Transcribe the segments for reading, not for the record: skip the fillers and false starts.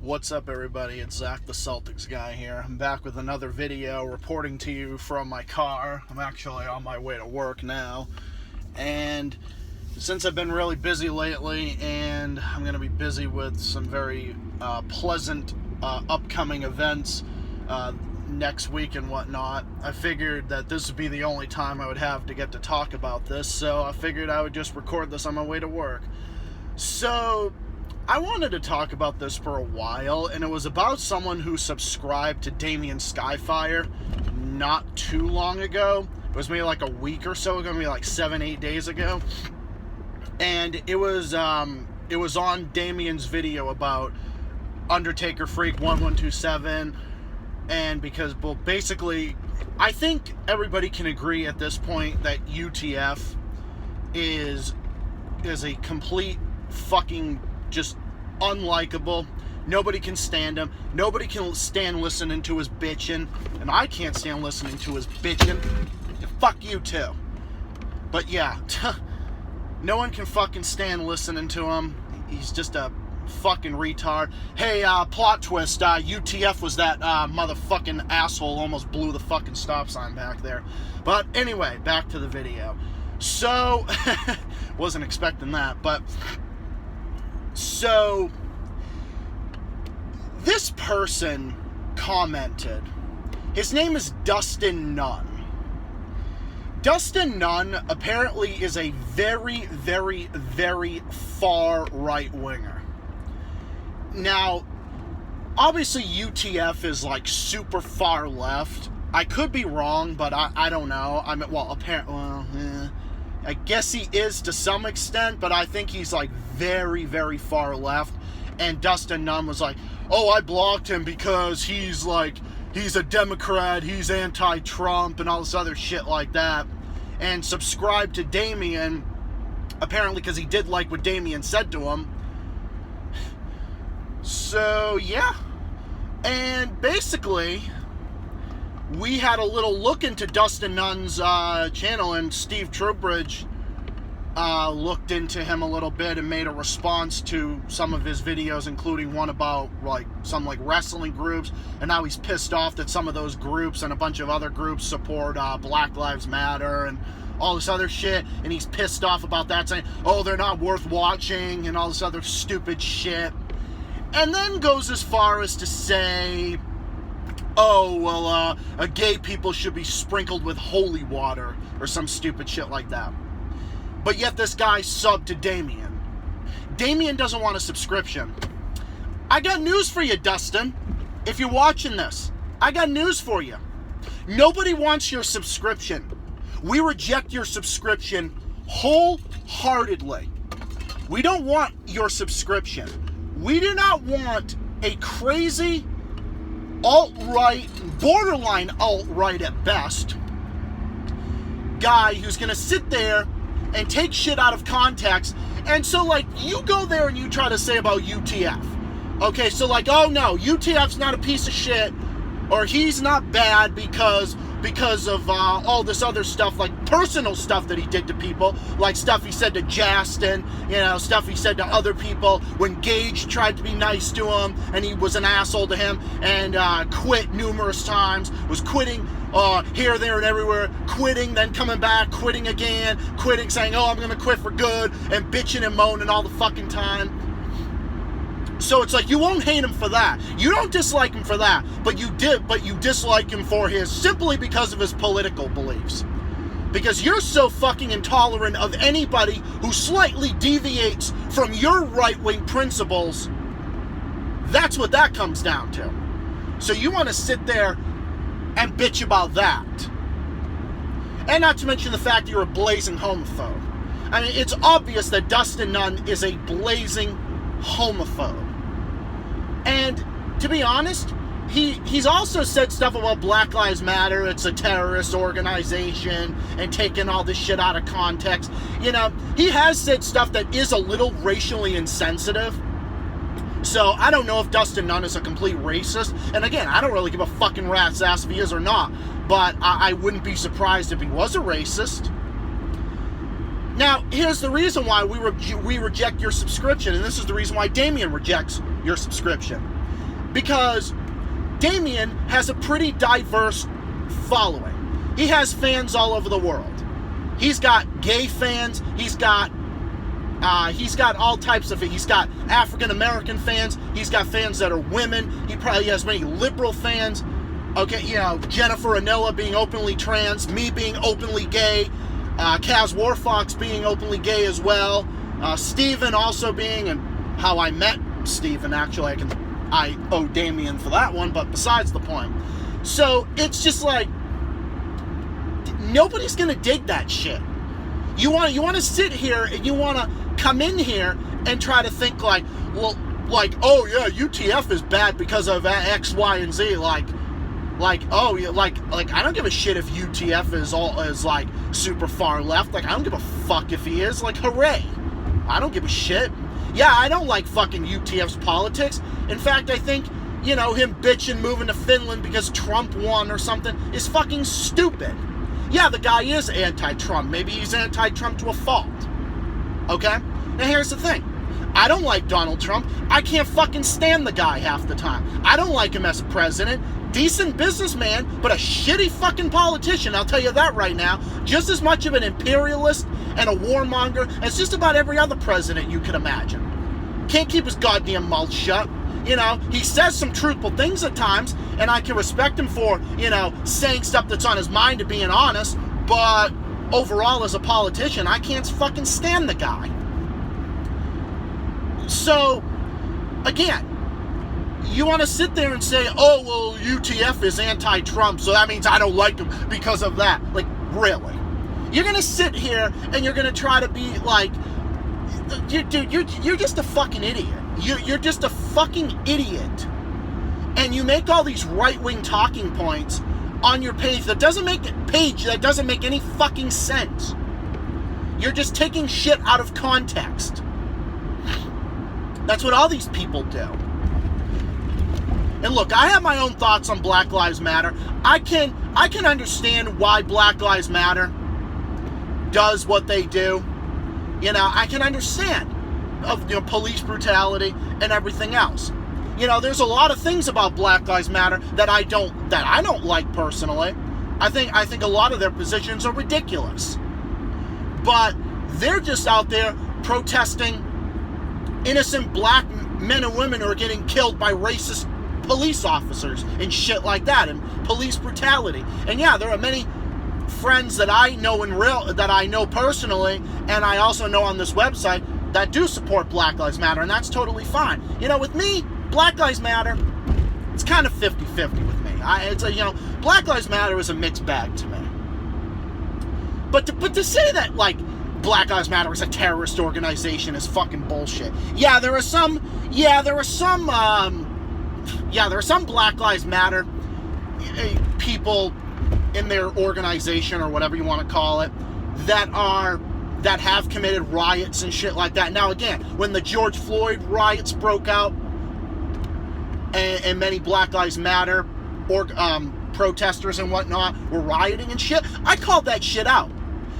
What's up, everybody? It's Zach, the Celtics guy here. I'm back with another video reporting to you from my car. I'm actually on my way to work now. And since I've been really busy lately, and I'm going to be busy with some very pleasant upcoming events next week and whatnot, I figured that this would be the only time I would have to get to talk about this. So I figured I would just record this on my way to work. So I wanted to talk about this for a while, and it was about someone who subscribed to Damien Skyfire not too long ago. It was maybe like a week or so ago, maybe like 7-8 days ago. And it was on Damien's video about Undertaker Freak 1127, and because, well, basically, I think everybody can agree at this point that UTF is a complete fucking just unlikable. Nobody can stand him. Nobody can stand listening to his bitching, and I can't stand listening to his bitching. Fuck you too. But yeah, no one can fucking stand listening to him. He's just a fucking retard. Hey, plot twist, UTF was that motherfucking asshole, almost blew the fucking stop sign back there. But anyway, back to the video. So, wasn't expecting that, but so this person commented. His name is Dustin Nunn. Dustin Nunn apparently is a very, very, very far right-winger. Now, obviously UTF is like super far left. I could be wrong, but I don't know. I mean, well, apparently, I guess he is to some extent, but I think he's like very, very far left. And Dustin Nunn was like, oh, I blocked him because he's a Democrat, he's anti-Trump, and all this other shit like that. And subscribed to Damien, apparently because he did like what Damien said to him. So, yeah. And basically, we had a little look into Dustin Nunn's channel, and Steve Trowbridge looked into him a little bit and made a response to some of his videos, including one about some wrestling groups, and now he's pissed off that some of those groups and a bunch of other groups support Black Lives Matter and all this other shit, and he's pissed off about that, saying, oh, they're not worth watching and all this other stupid shit. And then goes as far as to say, oh, well, gay people should be sprinkled with holy water or some stupid shit like that. But yet this guy subbed to Damien. Damien doesn't want a subscription. I got news for you, Dustin. If you're watching this, I got news for you. Nobody wants your subscription. We reject your subscription wholeheartedly. We don't want your subscription. We do not want a crazy alt-right, borderline alt-right at best, guy who's going to sit there and take shit out of context. And so, you go there and you try to say about UTF. Okay, so oh no, UTF's not a piece of shit, or he's not bad because of all this other stuff, personal stuff that he did to people, stuff he said to Justin, stuff he said to other people when Gage tried to be nice to him and he was an asshole to him, and quit numerous times, was quitting here, there, and everywhere, quitting, then coming back, quitting again, quitting, saying, oh, I'm gonna quit for good, and bitching and moaning all the fucking time. So it's you won't hate him for that. You don't dislike him for that, but you dislike him for simply because of his political beliefs. Because you're so fucking intolerant of anybody who slightly deviates from your right-wing principles. That's what that comes down to. So you want to sit there and bitch about that. And not to mention the fact that you're a blazing homophobe. I mean, it's obvious that Dustin Nunn is a blazing homophobe. And to be honest, he's also said stuff about Black Lives Matter, it's a terrorist organization, and taking all this shit out of context. He has said stuff that is a little racially insensitive. So I don't know if Dustin Nunn is a complete racist. And again, I don't really give a fucking rat's ass if he is or not. But I wouldn't be surprised if he was a racist. Now, here's the reason why we reject your subscription, and this is the reason why Damien rejects your subscription. Because Damien has a pretty diverse following. He has fans all over the world. He's got gay fans. He's got all types of. He's got African American fans. He's got fans that are women. He probably has many liberal fans. Okay, Jennifer Anilla being openly trans, me being openly gay, Kaz Warfox being openly gay as well, Steven also being, and how I met Steven, actually, I owe Damien for that one, but besides the point. So, it's just like, nobody's gonna dig that shit. You want to sit here and you want to come in here and try to think like, well, like, oh yeah, UTF is bad because of X, Y, and Z. Like, oh yeah, like I don't give a shit if UTF is like super far left. Like, I don't give a fuck if he is. Like, hooray! I don't give a shit. Yeah, I don't like fucking UTF's politics. In fact, I think, him bitching moving to Finland because Trump won or something is fucking stupid. Yeah, the guy is anti-Trump. Maybe he's anti-Trump to a fault. Okay? Now here's the thing. I don't like Donald Trump. I can't fucking stand the guy half the time. I don't like him as a president. Decent businessman, but a shitty fucking politician, I'll tell you that right now. Just as much of an imperialist and a warmonger as just about every other president you could imagine. Can't keep his goddamn mouth shut. He says some truthful things at times, and I can respect him for, saying stuff that's on his mind and being honest, but overall as a politician, I can't fucking stand the guy. So, again, you want to sit there and say, oh, well, UTF is anti-Trump, so that means I don't like him because of that. Like, really? You're going to sit here and you're going to try to be like, dude, you're just a fucking idiot. You're just a fucking idiot. And you make all these right-wing talking points on your page that doesn't make any fucking sense. You're just taking shit out of context. That's what all these people do. And look, I have my own thoughts on Black Lives Matter. I can understand why Black Lives Matter does what they do. I can understand of police brutality and everything else. There's a lot of things about Black Lives Matter that I don't like personally. I think a lot of their positions are ridiculous. But they're just out there protesting innocent black men and women who are getting killed by racist police officers and shit like that, and police brutality. And yeah, there are many friends that I know personally, and I also know on this website that do support Black Lives Matter, and that's totally fine. With me, Black Lives Matter, it's kind of 50-50 with me. Black Lives Matter is a mixed bag to me. But to say that, like, Black Lives Matter is a terrorist organization is fucking bullshit. There are some Black Lives Matter people in their organization, or whatever you want to call it, that have committed riots and shit like that. Now again, when the George Floyd riots broke out, and many Black Lives Matter protesters and whatnot were rioting and shit, I called that shit out.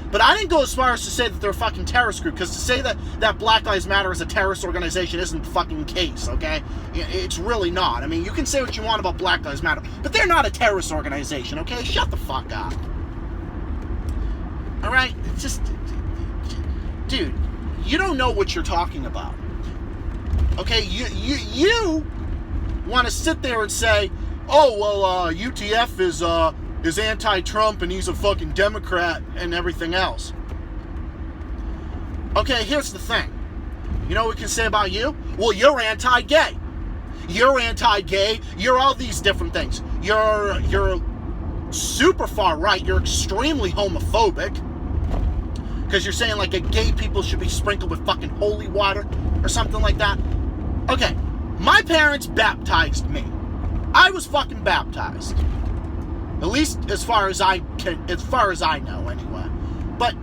But I didn't go as far as to say that they're a fucking terrorist group, because to say that Black Lives Matter is a terrorist organization isn't the fucking case, okay? It's really not. I mean, you can say what you want about Black Lives Matter, but they're not a terrorist organization, okay? Shut the fuck up. Alright? It's just... Dude, you don't know what you're talking about. Okay? You want to sit there and say, oh, well, UTF is anti-Trump and he's a fucking Democrat and everything else. Okay, here's the thing. You know what we can say about you? Well, you're anti-gay. You're anti-gay. You're all these different things. You're super far right. You're extremely homophobic. Because you're saying, like, gay people should be sprinkled with fucking holy water or something like that. Okay, my parents baptized me. I was fucking baptized. At least as far as I know, anyway. But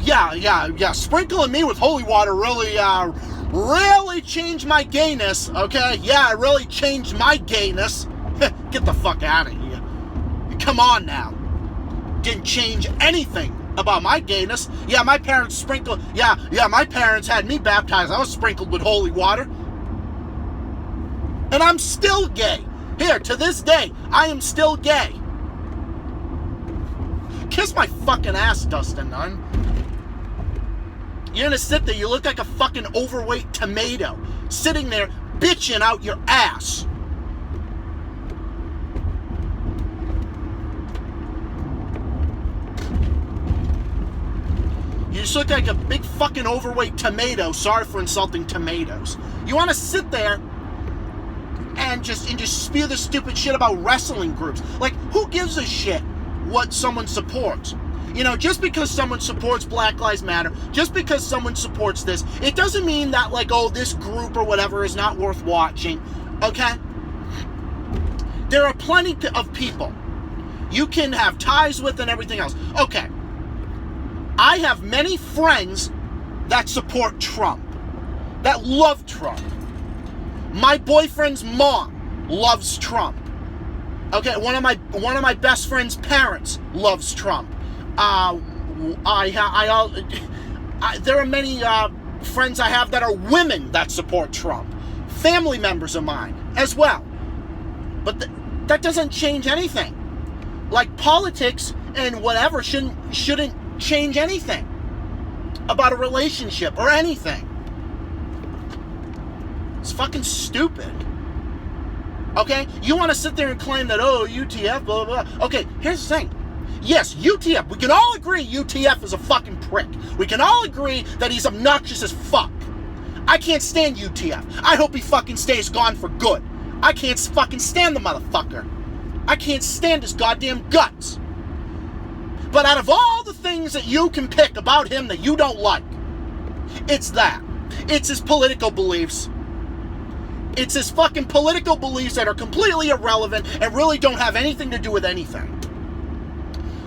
yeah, sprinkling me with holy water really changed my gayness. Okay, yeah, it really changed my gayness. Get the fuck out of here. Come on now. Didn't change anything about my gayness. Yeah, my parents my parents had me baptized. I was sprinkled with holy water. And I'm still gay. Here, to this day, I am still gay. Kiss my fucking ass, Dustin Nunn. You're gonna sit there, you look like a fucking overweight tomato, sitting there bitching out your ass. You just look like a big fucking overweight tomato. Sorry for insulting tomatoes. You wanna sit there and just spew the stupid shit about wrestling groups. Like, who gives a shit what someone supports? You know, just because someone supports Black Lives Matter, just because someone supports this, it doesn't mean that, like, oh, this group or whatever is not worth watching, okay? There are plenty of people you can have ties with and everything else. Okay, I have many friends that support Trump, that love Trump. My boyfriend's mom loves Trump. Okay, one of my best friend's parents loves Trump. There are many friends I have that are women that support Trump. Family members of mine as well. But that doesn't change anything. Like, politics and whatever shouldn't change anything about a relationship or anything. It's fucking stupid. Okay? You want to sit there and claim that, oh, UTF, blah, blah, blah. Okay, here's the thing. Yes, UTF. We can all agree UTF is a fucking prick. We can all agree that he's obnoxious as fuck. I can't stand UTF. I hope he fucking stays gone for good. I can't fucking stand the motherfucker. I can't stand his goddamn guts. But out of all the things that you can pick about him that you don't like, it's that. It's his political beliefs. It's his fucking political beliefs that are completely irrelevant and really don't have anything to do with anything.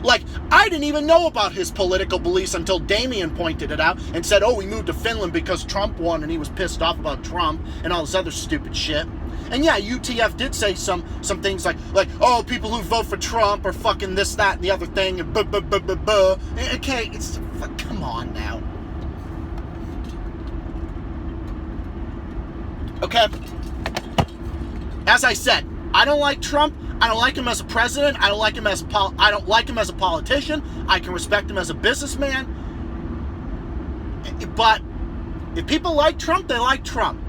Like, I didn't even know about his political beliefs until Damien pointed it out and said, oh, he moved to Finland because Trump won and he was pissed off about Trump and all this other stupid shit. And yeah, UTF did say some things like, oh, people who vote for Trump are fucking this, that, and the other thing, and Okay, come on now. Okay? As I said, I don't like Trump. I don't like him as a president. I don't like him as a politician. I can respect him as a businessman. But if people like Trump, they like Trump.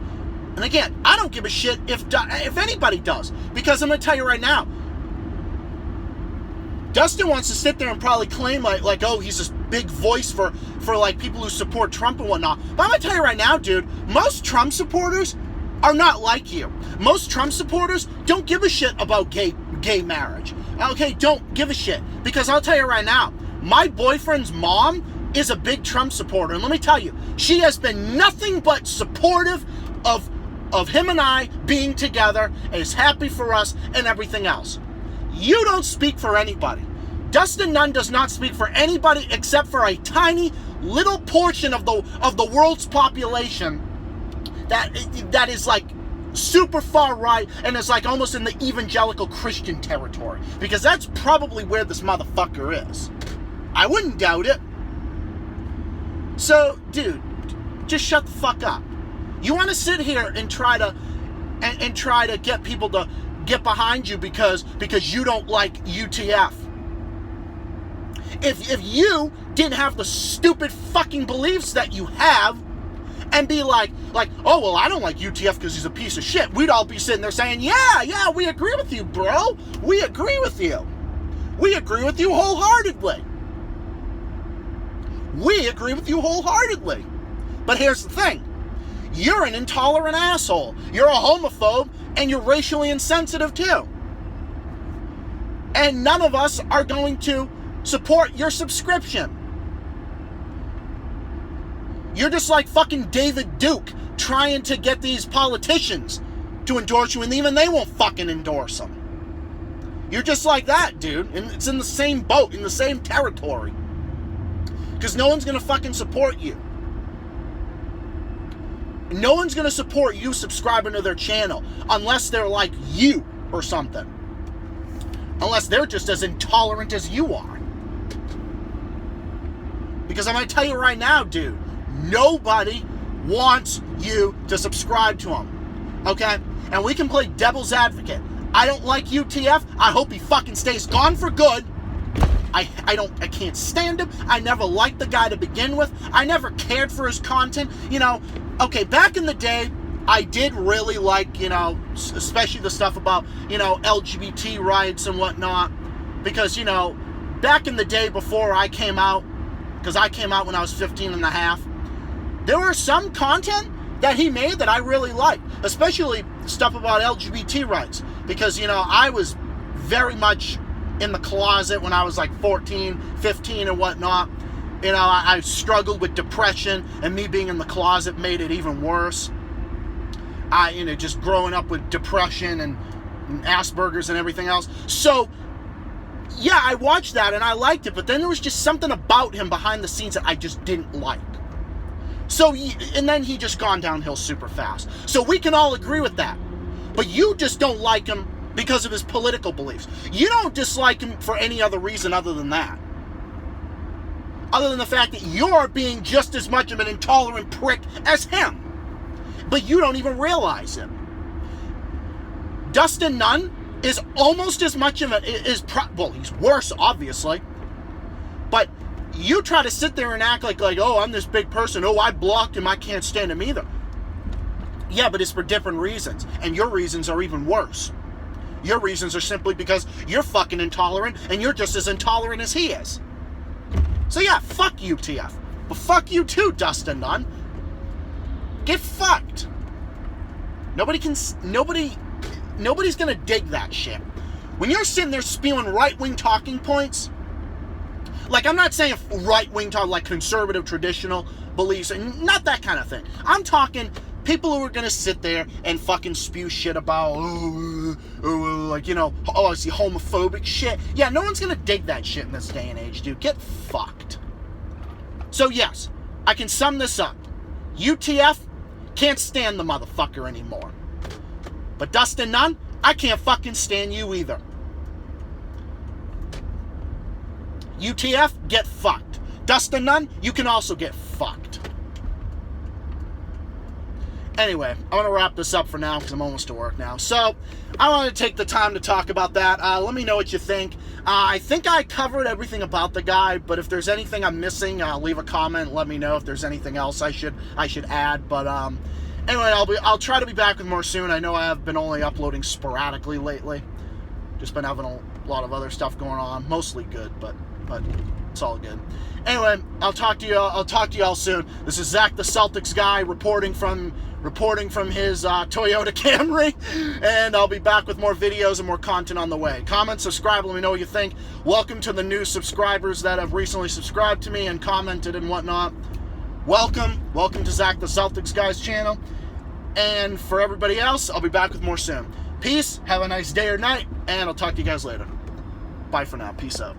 And again, I don't give a shit if anybody does, because I'm going to tell you right now, Dustin wants to sit there and probably claim like oh, he's this big voice for like people who support Trump and whatnot. But I'm going to tell you right now, dude, most Trump supporters are not like you. Most Trump supporters don't give a shit about gay marriage. Okay, don't give a shit. Because I'll tell you right now, my boyfriend's mom is a big Trump supporter. And let me tell you, she has been nothing but supportive of him and I being together, and is happy for us and everything else. You don't speak for anybody. Dustin Nunn does not speak for anybody except for a tiny little portion of the world's population that is like super far right and is like almost in the evangelical Christian territory, because that's probably where this motherfucker is. I wouldn't doubt it. So, dude, just shut the fuck up. You want to sit here and try to get people to get behind you because you don't like UTF. If you didn't have the stupid fucking beliefs that you have, and be like, oh, well, I don't like UTF because he's a piece of shit, we'd all be sitting there saying, yeah, we agree with you, bro. We agree with you. We agree with you wholeheartedly. We agree with you wholeheartedly. But here's the thing. You're an intolerant asshole. You're a homophobe, and you're racially insensitive too. And none of us are going to support your subscription. You're just like fucking David Duke trying to get these politicians to endorse you, and even they won't fucking endorse them. You're just like that, dude. And it's in the same boat, in the same territory. Because no one's going to fucking support you. No one's going to support you subscribing to their channel unless they're like you or something. Unless they're just as intolerant as you are. Because I'm going to tell you right now, dude, nobody wants you to subscribe to them. Okay? And we can play devil's advocate. I don't like UTF. I hope he fucking stays gone for good. I can't stand him. I never liked the guy to begin with. I never cared for his content. You know, okay, back in the day, I did really like, you know, especially the stuff about, you know, LGBT rights and whatnot. Because, you know, back in the day before I came out, because I came out when I was 15 and a half, there were some content that he made that I really liked. Especially stuff about LGBT rights. Because, you know, I was very much in the closet when I was like 14, 15 and whatnot. You know, I struggled with depression, and me being in the closet made it even worse. You know, just growing up with depression and Asperger's and everything else. So, yeah, I watched that and I liked it, but then there was just something about him behind the scenes that I just didn't like. So, and then he just gone downhill super fast. So we can all agree with that. But you just don't like him because of his political beliefs. You don't dislike him for any other reason other than that. Other than the fact that you're being just as much of an intolerant prick as him. But you don't even realize it. Dustin Nunn is almost as much of well, he's worse, obviously. But you try to sit there and act like, oh, I'm this big person. Oh, I blocked him. I can't stand him either. Yeah, but it's for different reasons. And your reasons are even worse. Your reasons are simply because you're fucking intolerant, and you're just as intolerant as he is. So yeah, fuck UTF. But fuck you too, Dustin Nunn. Get fucked. Nobody's gonna dig that shit. When you're sitting there spewing right-wing talking points, like, I'm not saying right-wing talk, like conservative traditional beliefs, and not that kind of thing. I'm talking people who are gonna sit there and fucking spew shit about, like, you know, I see homophobic shit. Yeah, no one's gonna dig that shit in this day and age, dude. Get fucked. So yes, I can sum this up. UTF, can't stand the motherfucker anymore. But Dustin Nunn, I can't fucking stand you either. UTF, get fucked. Dustin Nunn, you can also get fucked. Anyway, I'm going to wrap this up for now because I'm almost to work now. So, I wanted to take the time to talk about that. Let me know what you think. I think I covered everything about the guy, but if there's anything I'm missing, leave a comment and let me know if there's anything else I should add. But anyway, I'll try to be back with more soon. I know I have been only uploading sporadically lately. Just been having a lot of other stuff going on, mostly good, but it's all good. Anyway, I'll talk to y'all soon. This is Zach, the Celtics guy, reporting from his Toyota Camry, and I'll be back with more videos and more content on the way. Comment, subscribe, let me know what you think. Welcome to the new subscribers that have recently subscribed to me and commented and whatnot. Welcome to Zach, the Celtics guy's channel. And for everybody else, I'll be back with more soon. Peace, have a nice day or night, and I'll talk to you guys later. Bye for now, peace out.